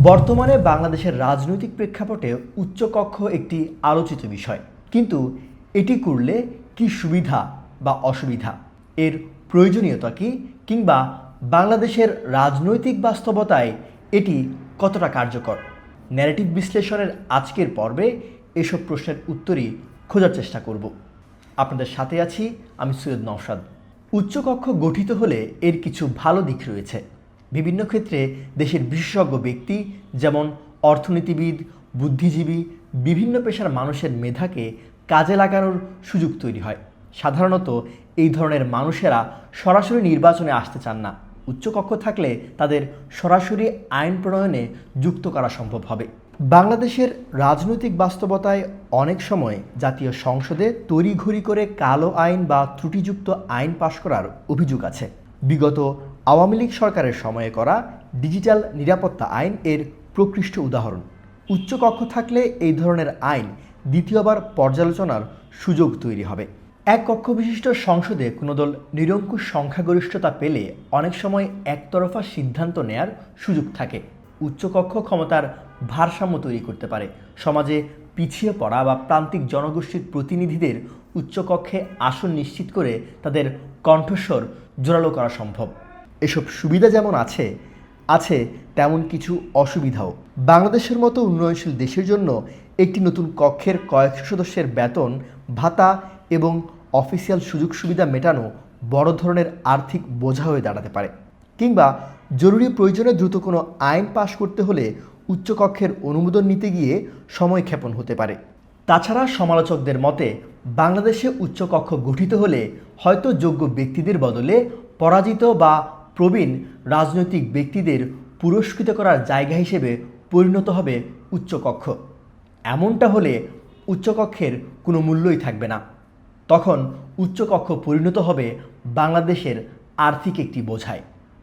বর্তমানে বাংলাদেশের রাজনৈতিক প্রেক্ষাপটে উচ্চকক্ষ একটি আলোচিত বিষয়, কিন্তু এটি করলে কি সুবিধা বা অসুবিধা, এর প্রয়োজনীয়তা কি, কিংবা বাংলাদেশের রাজনৈতিক বাস্তবতায় এটি কতটা কার্যকর। ন্যারেটিভ বিশ্লেষণের আজকের পর্বে এসব প্রশ্নের উত্তরই খোঁজার চেষ্টা করব। আপনাদের সাথে আছি আমি সৈয়দ নওশাদ। উচ্চকক্ষ গঠিত হলে এর কিছু ভালো দিক রয়েছে। বিভিন্ন ক্ষেত্রে দেশের বিশেষজ্ঞ ব্যক্তি যেমন অর্থনীতিবিদ, বুদ্ধিজীবী, বিভিন্ন পেশার মানুষের মেধাকে কাজে লাগানোর সুযোগ তৈরি হয়। সাধারণত এই ধরনের মানুষেরা সরাসরি নির্বাচনে আসতে চান না। উচ্চকক্ষ থাকলে তাদের সরাসরি আইন প্রণয়নে যুক্ত করা সম্ভব হবে। বাংলাদেশের রাজনৈতিক বাস্তবতায় অনেক সময় জাতীয় সংসদে তড়িঘড়ি করে কালো আইন বা ত্রুটিযুক্ত আইন পাশ করার অভিযোগ আছে। বিগত আওয়ামী লীগ সরকারের সময়ে করা ডিজিটাল নিরাপত্তা আইন এর প্রকৃষ্ট উদাহরণ। উচ্চকক্ষ থাকলে এই ধরনের আইন দ্বিতীয়বার পর্যালোচনার সুযোগ তৈরি হবে। এক কক্ষ বিশিষ্ট সংসদে কোনো দল নিরঙ্কুশ সংখ্যাগরিষ্ঠতা পেলে অনেক সময় একতরফা সিদ্ধান্ত নেয়ার সুযোগ থাকে। উচ্চকক্ষ ক্ষমতার ভারসাম্য তৈরি করতে পারে। সমাজে পিছিয়ে পড়া বা প্রান্তিক জনগোষ্ঠীর প্রতিনিধিদের উচ্চকক্ষে আসন নিশ্চিত করে তাদের কণ্ঠস্বর জোরালো করা সম্ভব। এসব সুবিধা যেমন আছে তেমন কিছু অসুবিধাও। বাংলাদেশের মতো উন্নয়নশীল দেশের জন্য একটি নতুন কক্ষের কয়েকশো সদস্যের বেতন ভাতা এবং অফিসিয়াল সুযোগ সুবিধা মেটানো বড় ধরনের আর্থিক বোঝা হয়ে দাঁড়াতে পারে। কিংবা জরুরি প্রয়োজনে দ্রুত কোনো আইন পাশ করতে হলে উচ্চকক্ষের অনুমোদন নিতে গিয়ে সময় ক্ষেপণ হতে পারে। তাছাড়া সমালোচকদের মতে বাংলাদেশে উচ্চকক্ষ গঠিত হলে হয়তো যোগ্য ব্যক্তিদের বদলে পরাজিত বা প্রবীণ রাজনৈতিক ব্যক্তিদের পুরস্কৃত করার জায়গা হিসেবে পরিণত হবে উচ্চকক্ষ। এমনটা হলে উচ্চকক্ষের কোনো মূল্যই থাকবে না। তখন উচ্চকক্ষ পরিণত হবে বাংলাদেশের আর্থিক একটি বোঝায়।